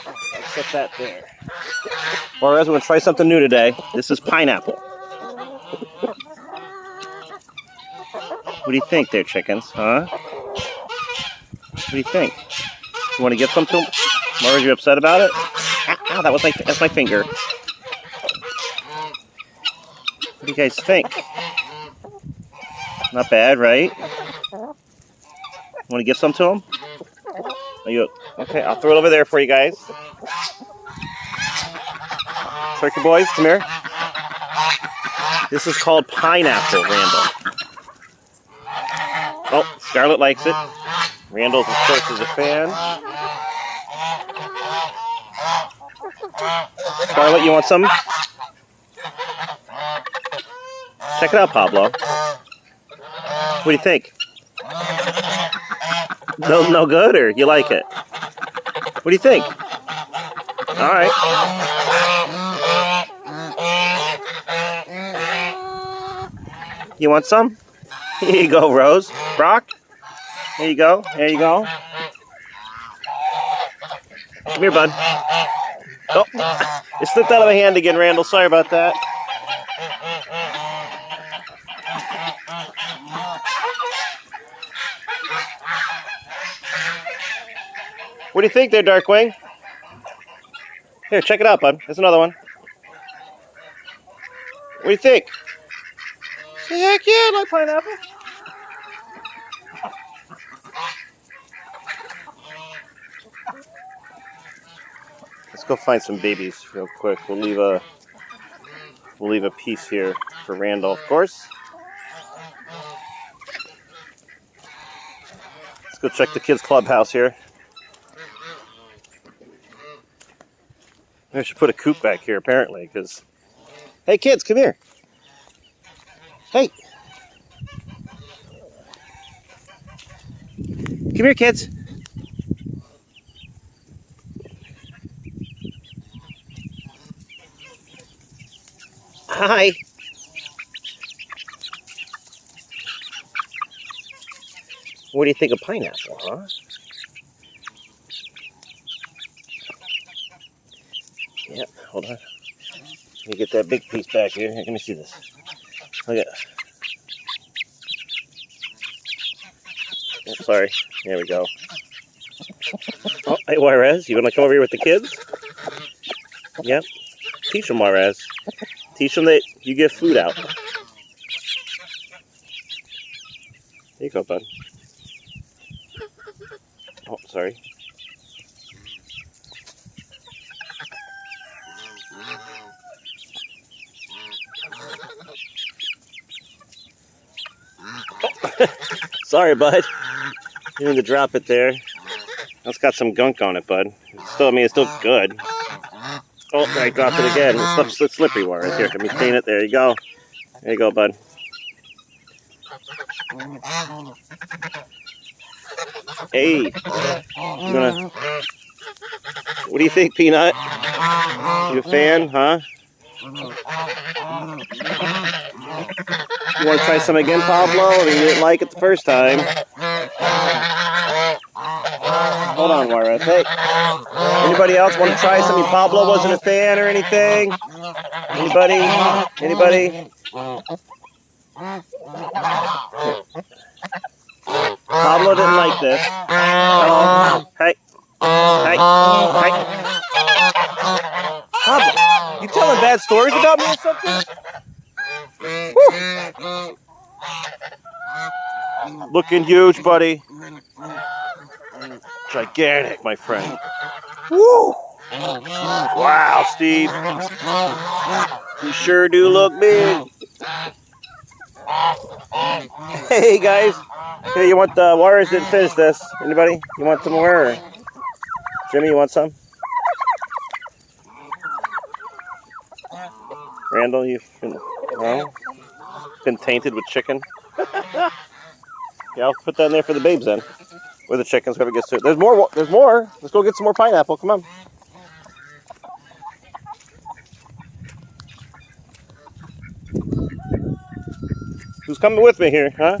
Let's set that there. Or else we're going to try something new today. This is pineapple. What do you think there, chickens? Huh? What do you think? You want to give some to them? Or are you upset about it? Ow, that's my finger. What do you guys think? Not bad, right? Want to give some to them? Are you okay? I'll throw it over there for you guys. Turkey boys, come here. This is called pineapple, Randall. Oh, Scarlett likes it. Randall, of course, is a fan. Scarlett, you want some? Check it out, Pablo. What do you think? No good, or you like it? What do you think? All right. You want some? Here you go, Rose. Brock? There you go. There you go. Come here, bud. Oh, it slipped out of my hand again, Randall. Sorry about that. What do you think there, Darkwing? Here, check it out, bud. There's another one. What do you think? Heck yeah, I like pineapple. Let's go find some babies real quick. We'll leave a piece here for Randall, of course. Let's go check the kids' clubhouse here. I should put a coop back here, apparently, because... Hey, kids, come here. Hey. Come here, kids. Hi. What do you think of pineapple, huh? Yeah, hold on. Let me get that big piece back here. Let me see this. Look at. Oh, sorry. There we go. Oh, hey, Juarez, you want to come over here with the kids? Yep. Teach them, Juarez. Teach them that you give food out. There you go, bud. Oh, sorry. Oh. Sorry, bud. You need to drop it there. That's got some gunk on it, bud. It's still good. Oh, I dropped it again. It's slippery water. Here, let me clean it. There you go. There you go, bud. Hey, what do you think, Peanut? You a fan, huh? You want to try some again, Pablo? Or you didn't like it the first time? Hold on, Juarez. Hey, anybody else want to try something? Pablo wasn't a fan or anything? Anybody? Anybody? Pablo didn't like this. Hey. Hey. Hey. Pablo, you telling bad stories about me or something? Woo. Looking huge, buddy. Gigantic, my friend. Woo! Wow, Steve. You sure do look big. Hey, guys. Here, you want the Juarez didn't finish this. Anybody? You want some more? Or? Jimmy, you want some? Randall, you've been tainted with chicken. Yeah, I'll put that in there for the babes then. Or the chickens, whoever gets to it. There's more. There's more. Let's go get some more pineapple. Come on. Who's coming with me here, huh?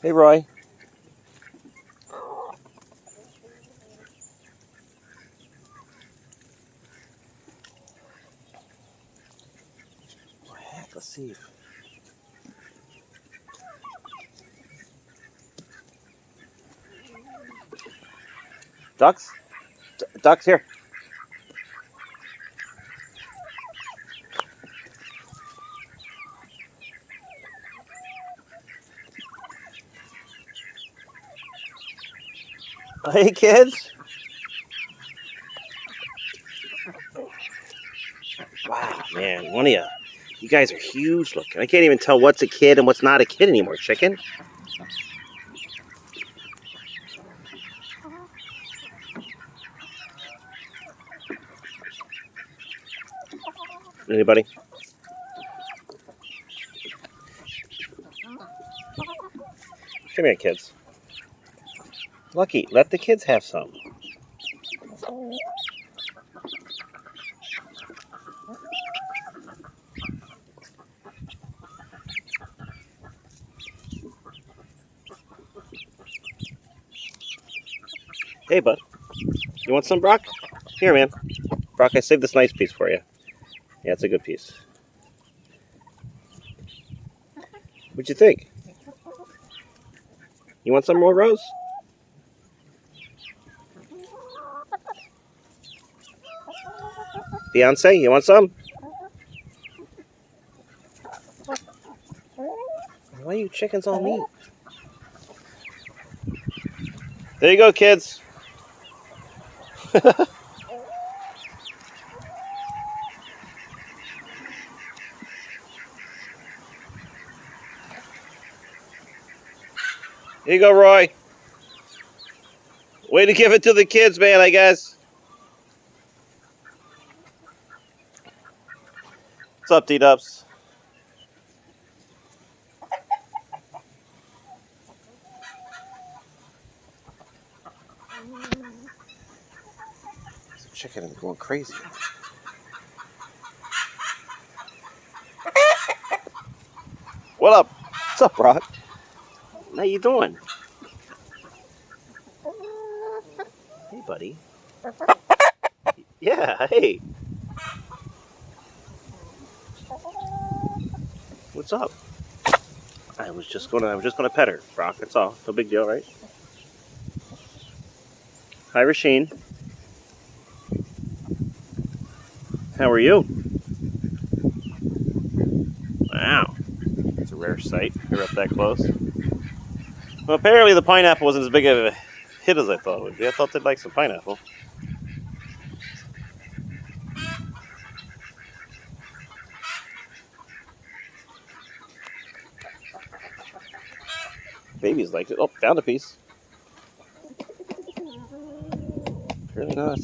Hey, Roy. What the heck? Let's see. Ducks? Ducks here. Hey, kids. Wow, man. One of you. You guys are huge looking. I can't even tell what's a kid and what's not a kid anymore, chicken. Anybody? Come here, kids. Lucky, let the kids have some. Hey, bud. You want some, Brock? Here, man. Brock, I saved this nice piece for you. Yeah, it's a good piece. What'd you think? You want some more, Rose? Beyonce, you want some? Why are you chickens all meat? There you go, kids. Here you go, Roy. Way to give it to the kids, man, I guess. What's up, D-Dubs? Chicken is going crazy. What up? What's up, Brock? How you doing? Hey, buddy. Yeah, hey. What's up? I was just gonna pet her, Brock. That's all. No big deal, right? Hi, Rasheen. How are you? Wow. It's a rare sight. You're up that close. Well, apparently the pineapple wasn't as big of a hit as I thought it would be. I thought they'd like some pineapple. Babies liked it. Oh, found a piece. Apparently not.